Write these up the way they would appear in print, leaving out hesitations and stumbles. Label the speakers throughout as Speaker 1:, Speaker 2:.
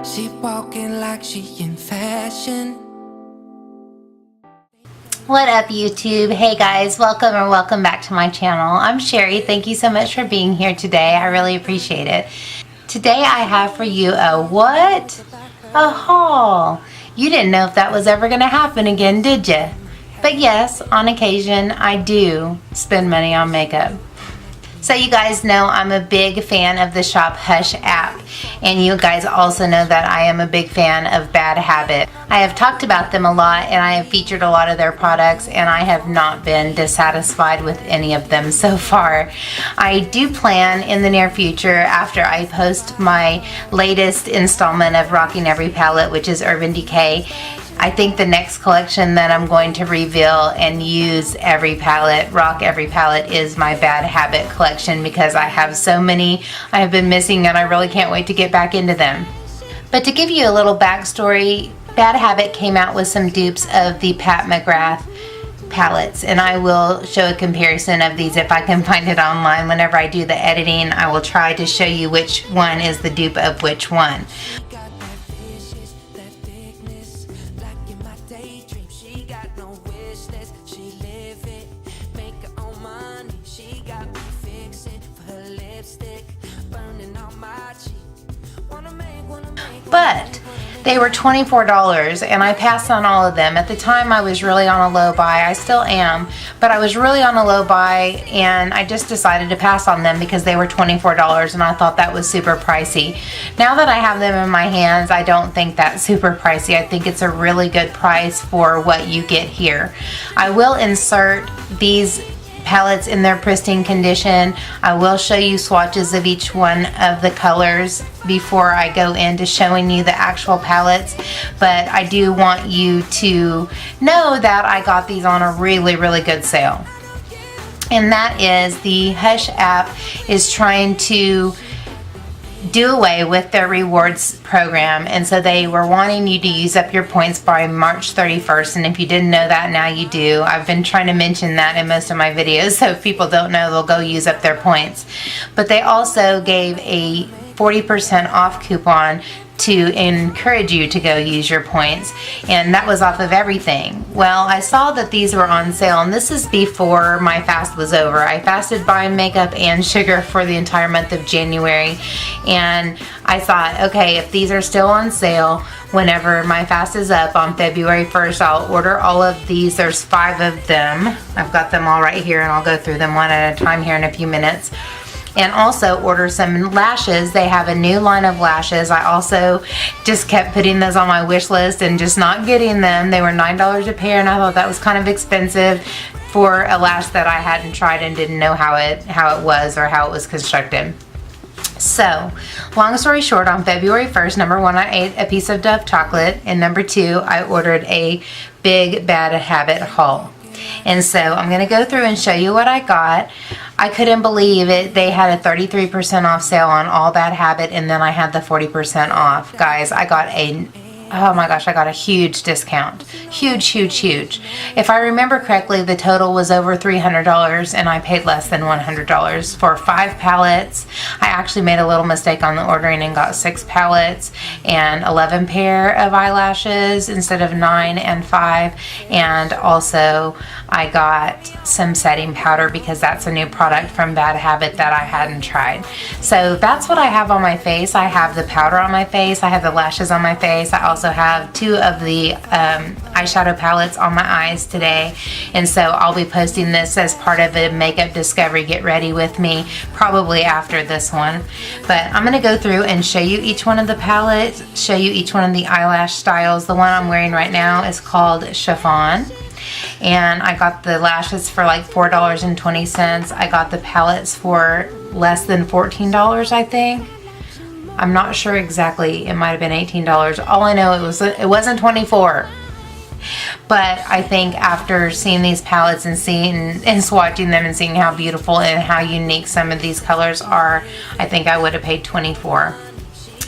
Speaker 1: She walking like she in fashion.
Speaker 2: What up, YouTube? Hey guys, welcome back to my channel. I'm Sherry. Thank you so much for being here today. I really appreciate it. Today I have for you a what? A haul. You didn't know if that was ever going to happen again, did you? But yes, on occasion I do spend money on makeup. So you guys know I'm a big fan of the Shop Hush app, and you guys also know that I am a big fan of Bad Habit. I have talked about them a lot, and I have featured a lot of their products, and I have not been dissatisfied with any of them so far. I do plan in the near future, after I post my latest installment of Rocking Every Palette, which is Urban Decay, I think the next collection that I'm going to reveal and use every palette, rock every palette, is my Bad Habit collection, because I have so many I have been missing and I really can't wait to get back into them. But to give you a little backstory, Bad Habit came out with some dupes of the Pat McGrath palettes, and I will show a comparison of these if I can find it online. Whenever I do the editing, I will try to show you which one is the dupe of which one. But they were $24 and I passed on all of them. At the time I was really on a low buy. I still am, but I was really on a low buy and I just decided to pass on them because they were $24 and I thought that was super pricey. Now that I have them in my hands, I don't think that's super pricey. I think it's a really good price for what you get here. I will insert these palettes in their pristine condition. I will show you swatches of each one of the colors before I go into showing you the actual palettes, but I do want you to know that I got these on a really good sale. And that is, the Hush app is trying to do away with their rewards program, and so they were wanting you to use up your points by March 31st, and if you didn't know that, now you do. I've been trying to mention that in most of my videos, so if people don't know, they'll go use up their points. But they also gave a 40% off coupon to encourage you to go use your points, and that was off of everything. Well, I saw that these were on sale, and this is before my fast was over. I fasted buying makeup and sugar for the entire month of January, and I thought, okay, if these are still on sale, whenever my fast is up on February 1st, I'll order all of these. There's 5 of them. I've got them all right here, and I'll go through them one at a time here in a few minutes. And also order some lashes. They have a new line of lashes. I also just kept putting those on my wish list and just not getting them. They were $9 a pair, and I thought that was kind of expensive for a lash that I hadn't tried and didn't know how it was or how it was constructed. So, long story short, on February 1st, number 1, I ate a piece of Dove chocolate, and number 2, I ordered a big Bad Habit haul. And so I'm going to go through and show you what I got. I couldn't believe it. They had a 33% off sale on all Bad Habit, and then I had the 40% off. Guys, I got a, oh my gosh, I got a huge discount. Huge. If I remember correctly, the total was over $300 and I paid less than $100 for 5 palettes. I actually made a little mistake on the ordering and got 6 palettes and 11 pair of eyelashes instead of 9 and 5. And also I got some setting powder because that's a new product from Bad Habit that I hadn't tried. So that's what I have on my face. I have the powder on my face. I have the lashes on my face. I also have 2 of the eyeshadow palettes on my eyes today, and so I'll be posting this as part of a makeup discovery get ready with me probably after this one. But I'm going to go through and show you each one of the palettes, show you each one of the eyelash styles. The one I'm wearing right now is called Chiffon, and I got the lashes for like $4.20. I got the palettes for less than $14, I think. I'm not sure exactly. It might have been $18. All I know, it wasn't $24. But I think after seeing these palettes and swatching them and seeing how beautiful and how unique some of these colors are, I think I would have paid $24.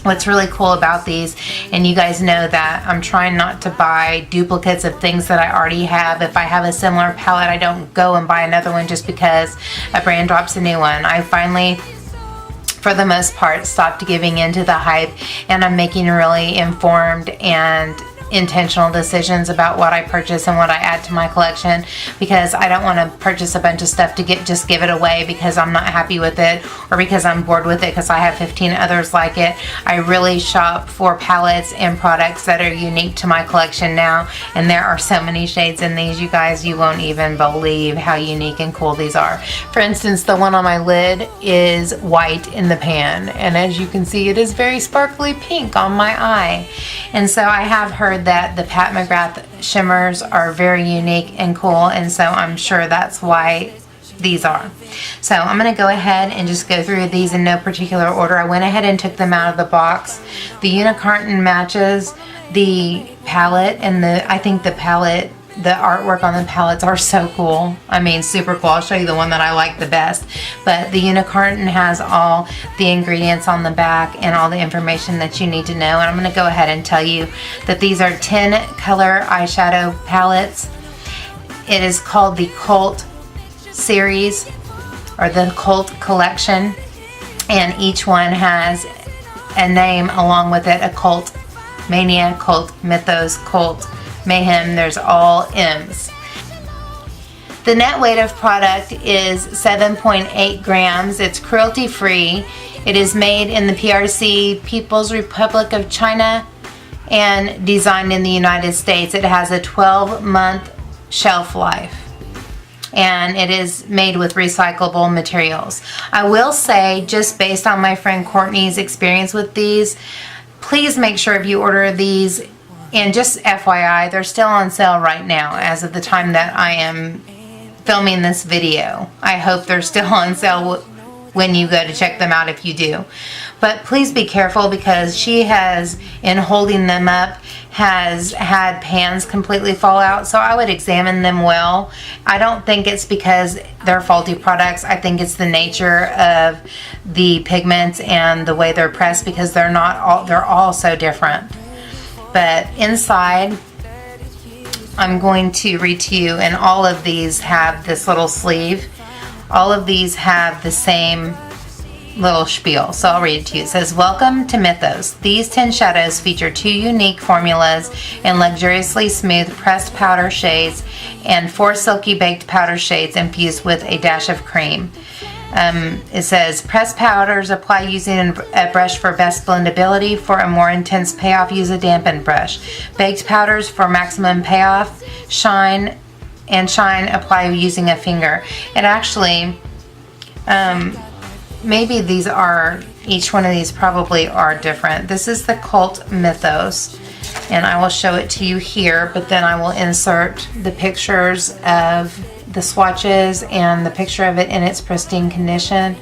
Speaker 2: What's really cool about these, and you guys know that I'm trying not to buy duplicates of things that I already have. If I have a similar palette, I don't go and buy another one just because a brand drops a new one. I finally for the most part, stopped giving into the hype, and I'm making really informed and intentional decisions about what I purchase and what I add to my collection, because I don't want to purchase a bunch of stuff to just give it away because I'm not happy with it or because I'm bored with it because I have 15 others like it. I really shop for palettes and products that are unique to my collection now, and there are so many shades in these, you guys, you won't even believe how unique and cool these are. For instance, the one on my lid is white in the pan, and as you can see, it is very sparkly pink on my eye. And so I have heard that the Pat McGrath shimmers are very unique and cool, and so I'm sure that's why these are. So I'm going to go ahead and just go through these in no particular order. I went ahead and took them out of the box. The unicorn matches the palette, and I think the palette, the artwork on the palettes are so cool. I mean, super cool. I'll show you the one that I like the best. But the unicorn has all the ingredients on the back and all the information that you need to know. And I'm going to go ahead and tell you that these are 10 color eyeshadow palettes. It is called the Cult series or the Cult collection. And each one has a name along with it. A Cult, Mania, Cult, Mythos, Cult, Mayhem. There's all M's. The net weight of product is 7.8 grams. It's cruelty free. It is made in the PRC, People's Republic of China, and designed in the United States. It has a 12-month shelf life, and it is made with recyclable materials. I will say, just based on my friend Courtney's experience with these, please make sure if you order these, and just FYI, they're still on sale right now as of the time that I am filming this video. I hope they're still on sale when you go to check them out, if you do. But please be careful, because she has, in holding them up, has had pans completely fall out. So I would examine them well. I don't think it's because they're faulty products. I think it's the nature of the pigments and the way they're pressed, because they're all so different. But inside, I'm going to read to you, and all of these have this little sleeve. All of these have the same little spiel, so I'll read it to you. It says, "Welcome to Mythos. These 10 shadows feature 2 unique formulas in luxuriously smooth pressed powder shades and 4 silky baked powder shades infused with a dash of cream." It says, "Pressed powders apply using a brush for best blendability. For a more intense payoff, use a dampened brush. Baked powders for maximum payoff, shine apply using a finger." It actually, maybe these are, each one of these probably are different. This is the Cult Mythos, and I will show it to you here, but then I will insert the pictures of the swatches and the picture of it in its pristine condition.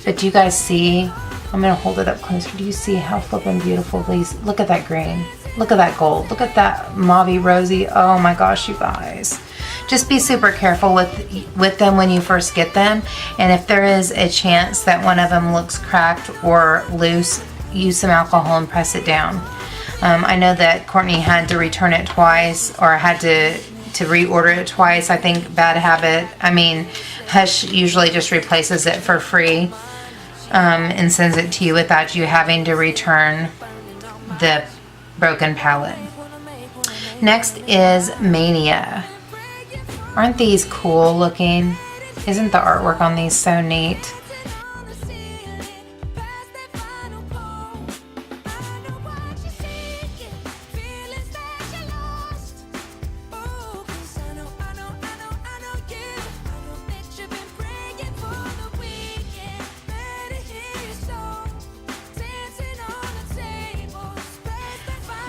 Speaker 2: But do you guys see? I'm going to hold it up closer. Do you see how flippin' beautiful these? Look at that green. Look at that gold. Look at that mauvey rosy. Oh my gosh, you guys. Just be super careful with them when you first get them. And if there is a chance that one of them looks cracked or loose, use some alcohol and press it down. I know that Courtney had to return it twice, or had to reorder it twice. I think Bad Habit, Hush usually just replaces it for free. And sends it to you without you having to return the broken palette. Next is Mania. Aren't these cool looking? Isn't the artwork on these so neat?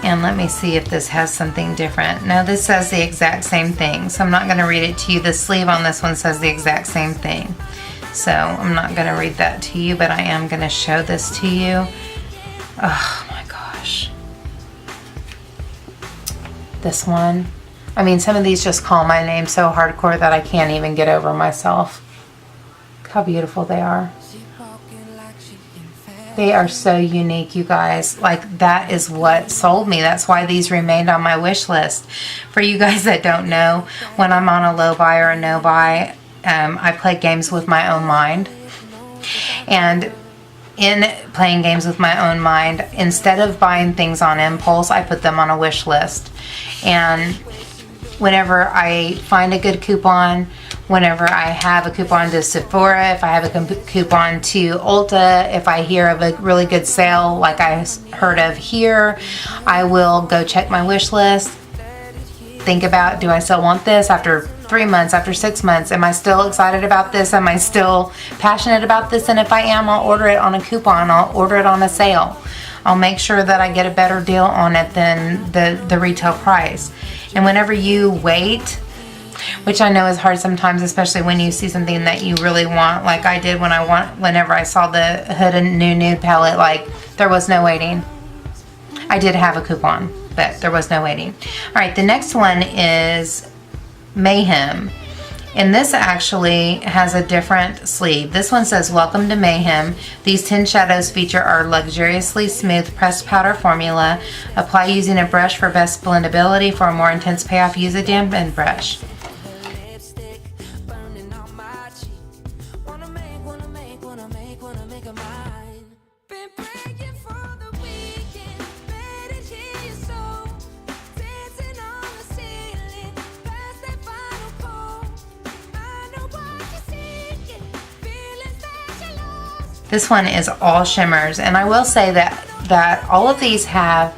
Speaker 2: And let me see if this has something different. No, this says the exact same thing, so I'm not going to read it to you. The sleeve on this one says the exact same thing, so I'm not going to read that to you, but I am going to show this to you. Oh my gosh. This one, I mean, some of these just call my name so hardcore that I can't even get over myself. Look how beautiful they are. They are so unique, you guys. Like, that is what sold me. That's why these remained on my wish list. For you guys that don't know, when I'm on a low buy or a no buy, I play games with my own mind. And in playing games with my own mind, instead of buying things on impulse, I put them on a wish list. And whenever I find a good coupon, whenever I have a coupon to Sephora, if I have a coupon to Ulta, if I hear of a really good sale like I heard of here, I will go check my wish list, think about, do I still want this after 3 months, after 6 months? Am I still excited about this? Am I still passionate about this? And if I am, I'll order it on a coupon. I'll order it on a sale. I'll make sure that I get a better deal on it than the retail price. And whenever you wait, which I know is hard sometimes, especially when you see something that you really want, like I did whenever I saw the Hood and New Nude palette, like there was no waiting. I did have a coupon, but there was no waiting. All right, the next one is Mayhem. And this actually has a different sleeve. This one says, welcome to Mayhem. These 10 shadows feature our luxuriously smooth pressed powder formula. Apply using a brush for best blendability. For a more intense payoff, use a dampened brush. This one is all shimmers, and I will say that all of these have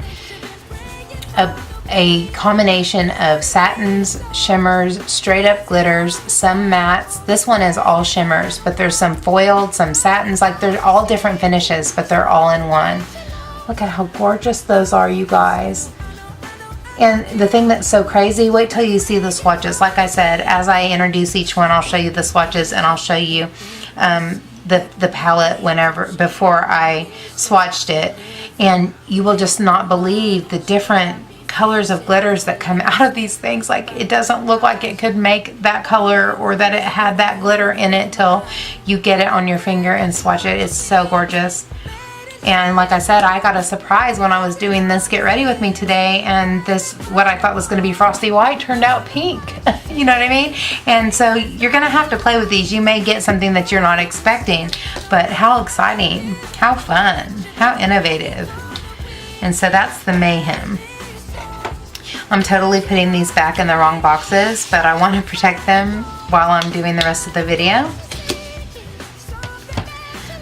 Speaker 2: a combination of satins, shimmers, straight up glitters, some mattes. This one is all shimmers, but there's some foiled, some satins, like they're all different finishes, but they're all in one. Look at how gorgeous those are, you guys. And the thing that's so crazy, wait till you see the swatches. Like I said, as I introduce each one, I'll show you the swatches, and I'll show you the palette before I swatched it, and you will just not believe the different colors of glitters that come out of these things. Like, it doesn't look like it could make that color or that it had that glitter in it till you get it on your finger and swatch it. It's so gorgeous. And like I said, I got a surprise when I was doing this Get Ready With Me today, and this, what I thought was going to be frosty white, turned out pink. You know what I mean? And so you're going to have to play with these. You may get something that you're not expecting, but how exciting, how fun, how innovative. And so that's the Mayhem. I'm totally putting these back in the wrong boxes, but I want to protect them while I'm doing the rest of the video.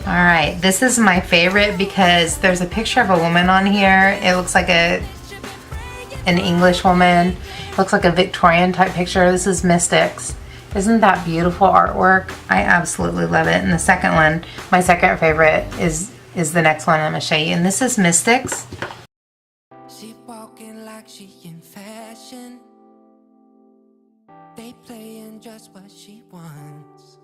Speaker 2: Alright, this is my favorite because there's a picture of a woman on here. It looks like an English woman. It looks like a Victorian type picture. This is Mystics. Isn't that beautiful artwork? I absolutely love it. And the second one, my second favorite, is the next one I'm going to show you. And this is Mystics.
Speaker 1: She walking like she in fashion. They playing just what she wants.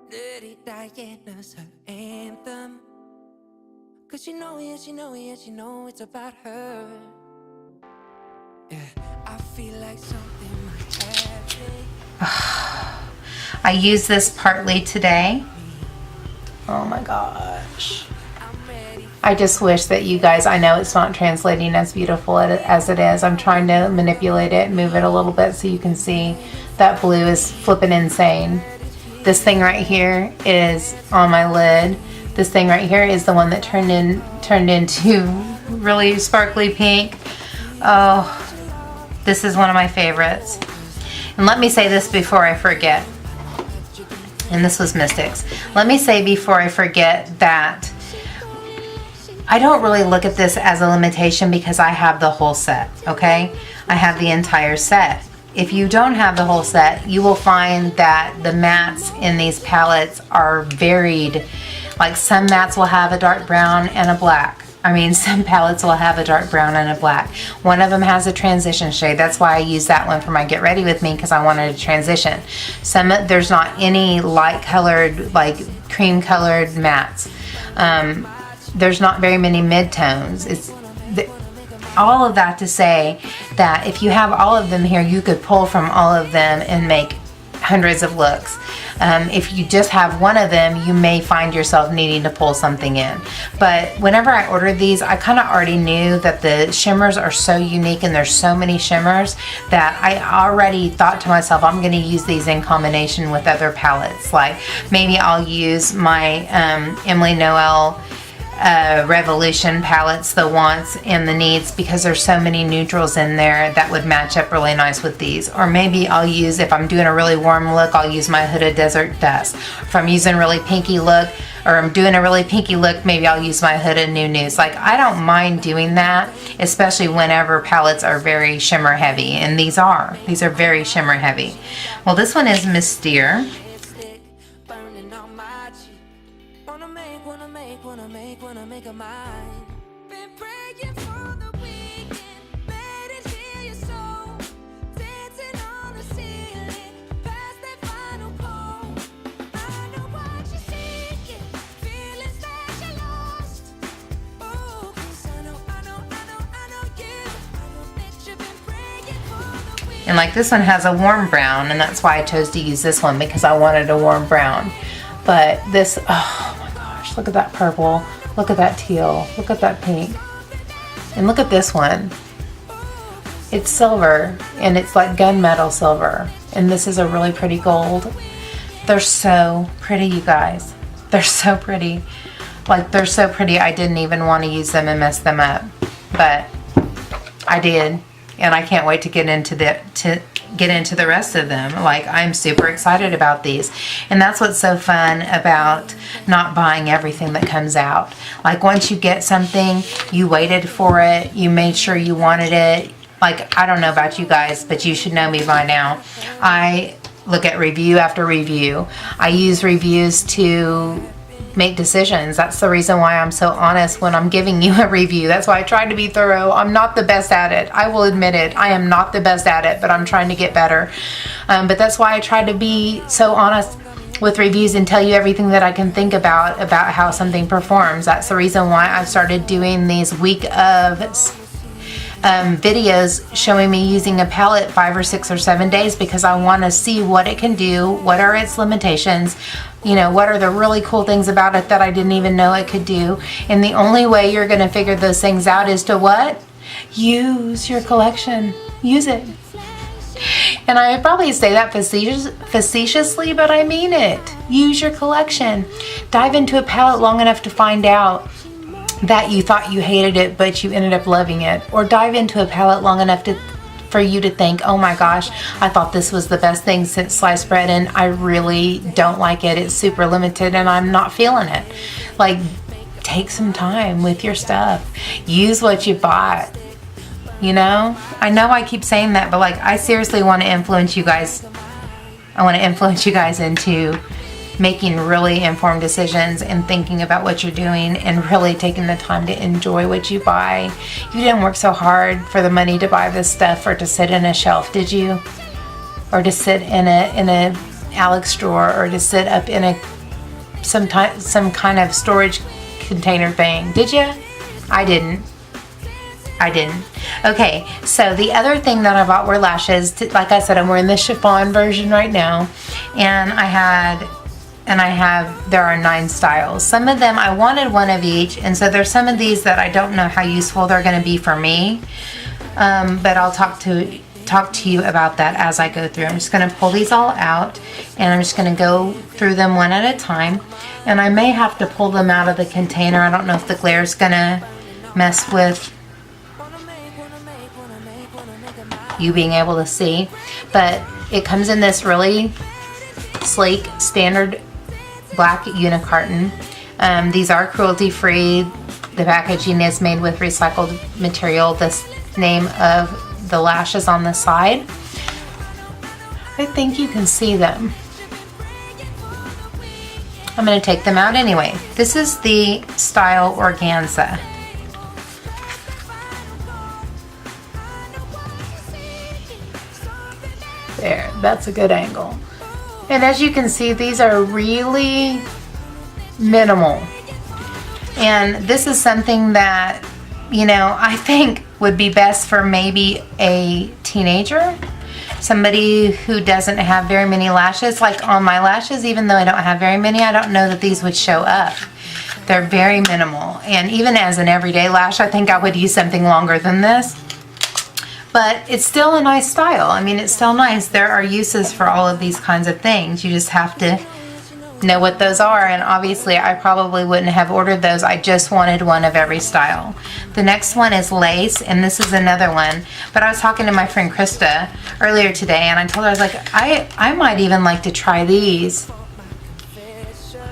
Speaker 1: Dirty Diana's her anthem. Cause you know, yeah, she know, yeah, she know it's about her. Yeah, I feel like something might happen.
Speaker 2: I used this partly today. Oh my gosh. I just wish that you guys, I know it's not translating as beautiful as it is. I'm trying to manipulate it and move it a little bit so you can see that blue is flipping insane. This thing right here is on my lid. This thing right here is the one that turned into really sparkly pink. Oh, this is one of my favorites. And let me say this before I forget. And this was Mystics. Let me say before I forget that I don't really look at this as a limitation because I have the whole set, okay? I have the entire set. If you don't have the whole set, you will find that the mattes in these palettes are varied. Like, some mattes will have a dark brown and a black. I mean, some palettes will have a dark brown and a black. One of them has a transition shade. That's why I used that one for my Get Ready With Me, because I wanted a transition. There's not any light colored, like cream colored mattes. There's not very many mid-tones. all of that to say that if you have all of them here, you could pull from all of them and make hundreds of looks. If you just have one of them, you may find yourself needing to pull something in. But whenever I ordered these, I kind of already knew that the shimmers are so unique and there's so many shimmers that I already thought to myself, I'm going to use these in combination with other palettes. Like maybe I'll use my Emily Noel Revolution palettes, the wants and the needs, because there's so many neutrals in there that would match up really nice with these. Or maybe I'll use, if I'm doing a really warm look, I'll use my Huda Desert Dust. If I'm using a really pinky look, or I'm doing a really pinky look, maybe I'll use my Huda New News. Like, I don't mind doing that, especially whenever palettes are very shimmer heavy, and these are very shimmer heavy. Well, this one is Mystere.
Speaker 1: Wanna make a mind. Been praying for the weekend, made it hear your soul, dancing on the ceiling, past that final pole. I know what you're seeking, feelings that you lost. Oh, 'cause I know you. I know that you've been praying for the weekend.
Speaker 2: And like this one has a warm brown, and that's why I chose to use this one, because I wanted a warm brown. But this, oh my gosh, look at that purple. Look at that teal, look at that pink, and look at this one. It's silver, and it's like gunmetal silver, and this is a really pretty gold. They're so pretty, you guys. They're so pretty. Like, they're so pretty, I didn't even want to use them and mess them up, but I did, and I can't wait to get into the rest of them. Like, I'm super excited about these, and that's what's so fun about not buying everything that comes out. Like, once you get something, you waited for it, you made sure you wanted it. Like, I don't know about you guys, but you should know me by now. I look at review after review. I use reviews to make decisions. That's the reason why I'm so honest when I'm giving you a review. That's why I try to be thorough. I'm not the best at it. I will admit it. I am not the best at it, but I'm trying to get better. But that's why I try to be so honest with reviews and tell you everything that I can think about how something performs. That's the reason why I've started doing these week of videos showing me using a palette 5 or 6 or 7 days, because I want to see what it can do, what are its limitations, you know, what are the really cool things about it that I didn't even know it could do. And the only way you're going to figure those things out is to what? Use your collection. Use it. And I probably say that facetiously, but I mean it. Use your collection. Dive into a palette long enough to find out that you thought you hated it, but you ended up loving it. Or dive into a palette long enough for you to think, oh my gosh, I thought this was the best thing since sliced bread, and I really don't like it. It's super limited and I'm not feeling it. Like, take some time with your stuff. Use what you bought. You know I keep saying that, but like, I seriously want to influence you guys. I want to influence you guys into making really informed decisions and thinking about what you're doing and really taking the time to enjoy what you buy. You didn't work so hard for the money to buy this stuff or to sit in a shelf, did you? Or to sit in a Alex drawer, or to sit up in some kind of storage container thing, did you? I didn't. Okay, so the other thing that I bought were lashes. Like I said, I'm wearing the chiffon version right now, and there are 9 styles. Some of them, I wanted one of each, and so there's some of these that I don't know how useful they're going to be for me, but I'll talk to you about that as I go through. I'm just going to pull these all out, and I'm just going to go through them one at a time, and I may have to pull them out of the container. I don't know if the glare is going to mess with you being able to see, but it comes in this really sleek standard black unicarton. These are cruelty free. The packaging is made with recycled material. The name of the lashes on the side, I think you can see them. I'm going to take them out anyway. This is the style Organza. There, that's a good angle. And as you can see, these are really minimal. And this is something that, you know, I think would be best for maybe a teenager, somebody who doesn't have very many lashes. Like on my lashes, even though I don't have very many, I don't know that these would show up. They're very minimal, and even as an everyday lash, I think I would use something longer than this. But it's still a nice style. I mean, it's still nice. There are uses for all of these kinds of things. You just have to know what those are, and obviously I probably wouldn't have ordered those. I just wanted one of every style. The next one is lace, and this is another one. But I was talking to my friend Krista earlier today, and I told her, I was like, I might even like to try these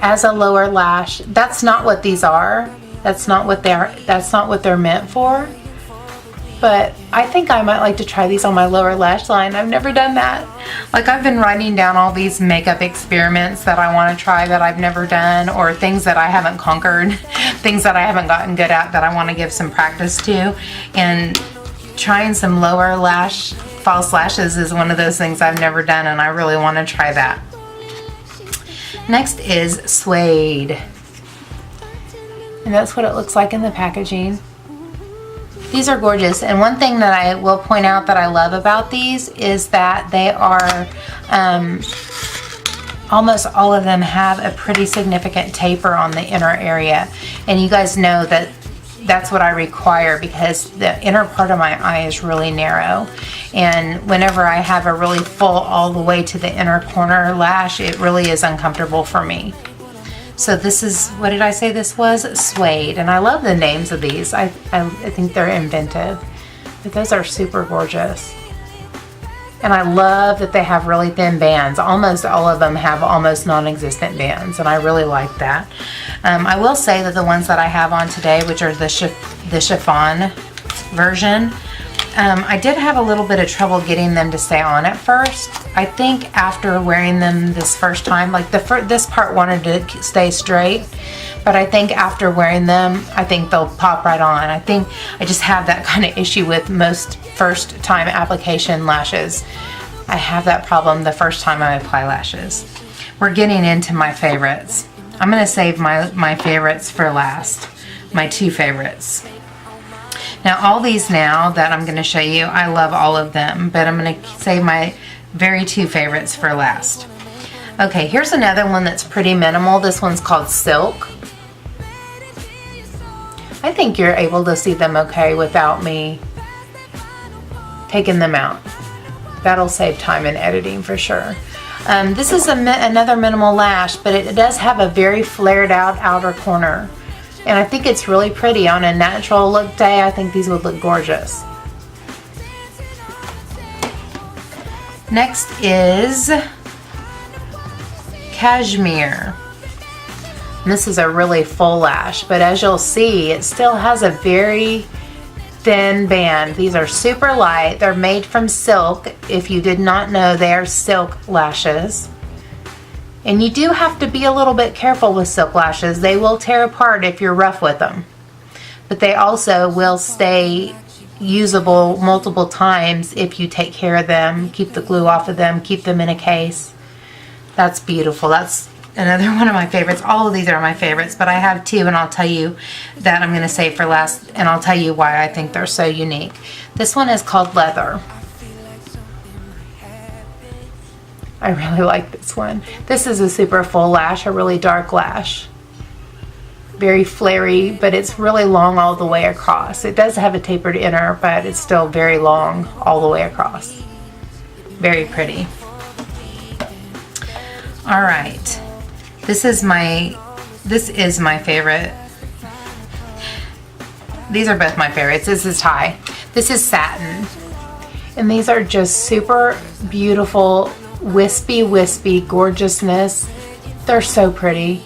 Speaker 2: as a lower lash. That's not what these are. That's not what they're meant for. But I think I might like to try these on my lower lash line. I've never done that. Like, I've been writing down all these makeup experiments that I want to try that I've never done, or things that I haven't conquered, things that I haven't gotten good at that I want to give some practice to. And trying some lower lash, false lashes is one of those things I've never done, and I really want to try that. Next is suede. And that's what it looks like in the packaging. These are gorgeous, and one thing that I will point out that I love about these is that they are, almost all of them have a pretty significant taper on the inner area. And you guys know that that's what I require, because the inner part of my eye is really narrow. And whenever I have a really full all the way to the inner corner lash, it really is uncomfortable for me. So this is, what did I say this was? Suede. And I love the names of these. I think they're inventive. But those are super gorgeous. And I love that they have really thin bands. Almost all of them have almost non-existent bands, and I really like that. I will say that the ones that I have on today, which are the chiffon version, I did have a little bit of trouble getting them to stay on at first. I think after wearing them this first time, like this part wanted to stay straight, but I think after wearing them, I think they'll pop right on. I think I just have that kind of issue with most first time application lashes. I have that problem the first time I apply lashes. We're getting into my favorites. I'm going to save my favorites for last, my two favorites. Now all these now that I'm going to show you, I love all of them, but I'm going to save my very two favorites for last. Okay, here's another one that's pretty minimal. This one's called Silk. I think you're able to see them okay without me taking them out. That'll save time in editing for sure. This is another minimal lash, but it does have a very flared out outer corner. And I think it's really pretty. On a natural look day, I think these would look gorgeous. Next is Cashmere. And this is a really full lash, but as you'll see, it still has a very thin band. These are super light. They're made from silk. If you did not know, they are silk lashes. And you do have to be a little bit careful with silk lashes. They will tear apart if you're rough with them. But they also will stay usable multiple times if you take care of them, keep the glue off of them, keep them in a case. That's beautiful. That's another one of my favorites. All of these are my favorites, but I have two, and I'll tell you that I'm going to save for last, and I'll tell you why I think they're so unique. This one is called Leather. I really like this one. This is a super full lash, a really dark lash. Very flary, but it's really long all the way across. It does have a tapered inner, but it's still very long all the way across. Very pretty. All right. This is my favorite. These are both my favorites. This is Thai. This is Satin. And these are just super beautiful, wispy gorgeousness. They're so pretty,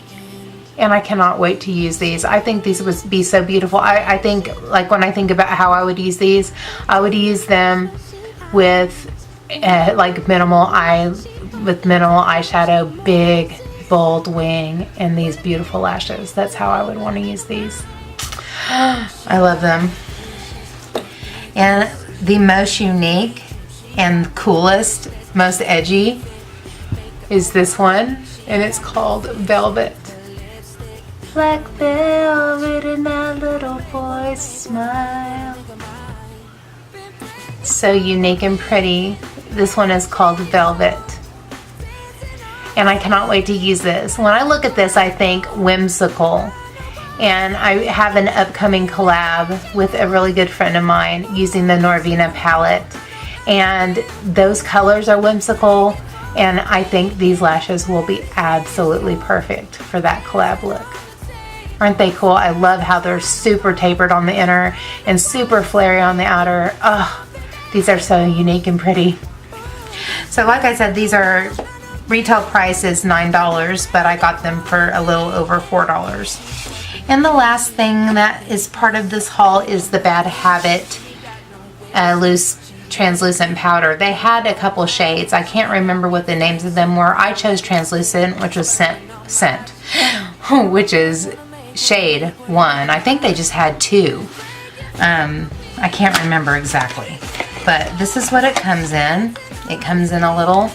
Speaker 2: and I cannot wait to use these. I think these would be so beautiful. I think, like, when I think about how I would use these, I would use them with like minimal eyeshadow, big bold wing, and these beautiful lashes. That's how I would want to use these. I love them. And the most unique and coolest, most edgy is this one, and it's called Velvet. Black velvet in that little boy's smile. So unique and pretty. This one is called Velvet. And I cannot wait to use this. When I look at this, I think whimsical. And I have an upcoming collab with a really good friend of mine using the Norvina palette. And those colors are whimsical. And I think these lashes will be absolutely perfect for that collab look. Aren't they cool? I love how they're super tapered on the inner and super flary on the outer. Oh, these are so unique and pretty. So like I said, these are retail price is $9, but I got them for a little over $4. And the last thing that is part of this haul is the Bad Habit loose translucent powder. They had a couple shades. I can't remember what the names of them were. I chose translucent, which was scent, which is shade 1. I think they just had 2. I can't remember exactly, but this is what it comes in. It comes in a little,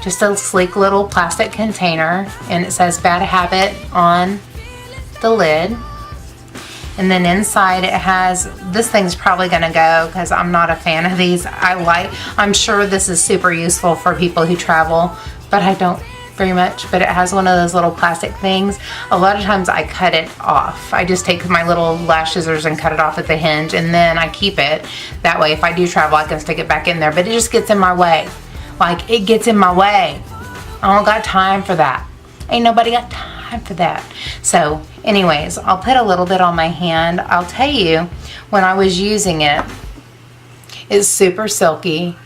Speaker 2: just a sleek little plastic container, and it says Bad Habit on the lid. And then inside it has, this thing's probably gonna go because I'm not a fan of these. I'm sure this is super useful for people who travel, but I don't very much. But it has one of those little plastic things. A lot of times I cut it off. I just take my little lash scissors and cut it off at the hinge, and then I keep it. That way if I do travel, I can stick it back in there, but it just gets in my way. Like, it gets in my way. I don't got time for that. Ain't nobody got time for that. So anyways, I'll put a little bit on my hand. I'll tell you, when I was using it, it's super silky,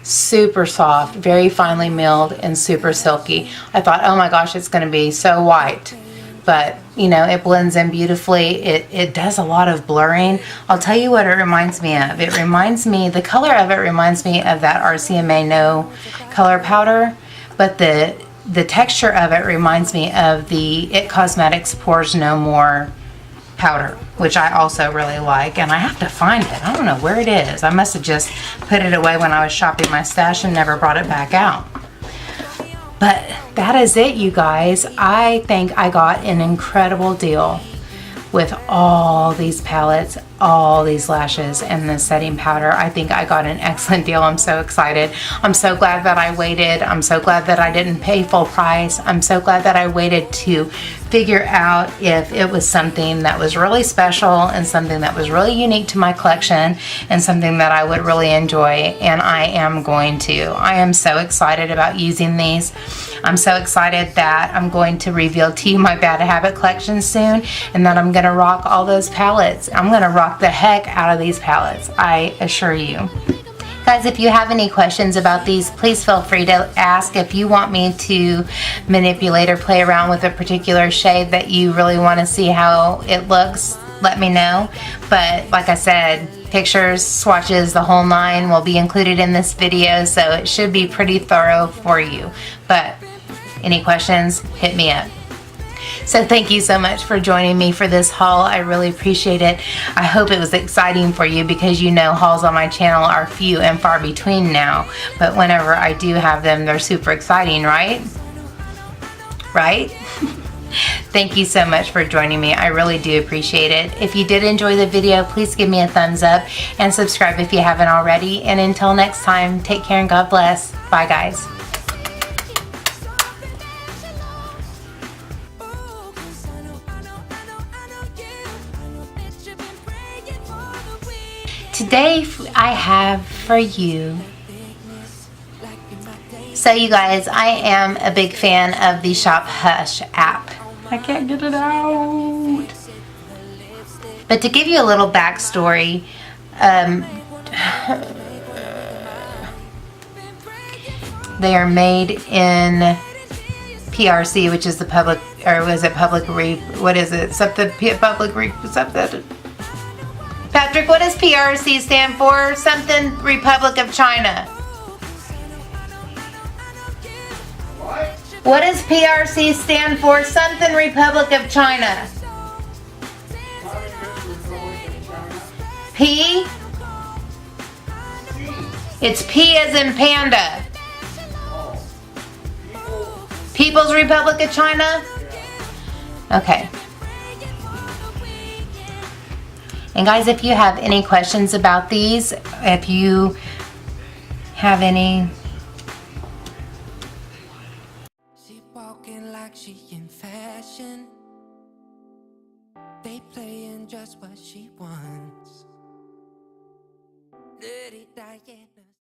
Speaker 2: super soft, very finely milled, and super silky. I thought, oh my gosh, it's going to be so white. But, you know, it blends in beautifully. It does a lot of blurring. I'll tell you what it reminds me of. It reminds me, the color of it reminds me of that RCMA No color powder, but the texture of it reminds me of the It Cosmetics Pores No More powder, which I also really like, and I have to find it. I don't know where it is. I must have just put it away when I was shopping my stash and never brought it back out. But that is it, you guys. I think I got an incredible deal with all these palettes, all these lashes, and the setting powder. I think I got an excellent deal. I'm so excited. I'm so glad that I waited. I'm so glad that I didn't pay full price. I'm so glad that I waited to figure out if it was something that was really special and something that was really unique to my collection and something that I would really enjoy, and I am going to. I am so excited about using these. I'm so excited that I'm going to reveal to you my Bad Habit collection soon, and that I'm going to rock all those palettes. I'm going to rock the heck out of these palettes, I assure you. Guys, if you have any questions about these, please feel free to ask. If you want me to manipulate or play around with a particular shade that you really want to see how it looks, let me know. But like I said, pictures, swatches, the whole 9 will be included in this video, so it should be pretty thorough for you. But any questions, hit me up. So thank you so much for joining me for this haul. I really appreciate it. I hope it was exciting for you, because you know hauls on my channel are few and far between now. But whenever I do have them, they're super exciting, right? Right? Thank you so much for joining me. I really do appreciate it. If you did enjoy the video, please give me a thumbs up and subscribe if you haven't already. And until next time, take care and God bless. Bye, guys. Today I have for you, so you guys, I am a big fan of the Shop Hush app. I can't get it out. But to give you a little backstory, they are made in PRC, which is the public, or was it public what is it? Something Patrick, what does PRC stand for? Something Republic of China. What does PRC stand for? Something Republic of China. P? It's P as in panda. People's Republic of China? Okay. And guys, if you have any questions about these, if you have any.
Speaker 1: She walking like she in fashion. They playing just what she wants. Dirty Diana.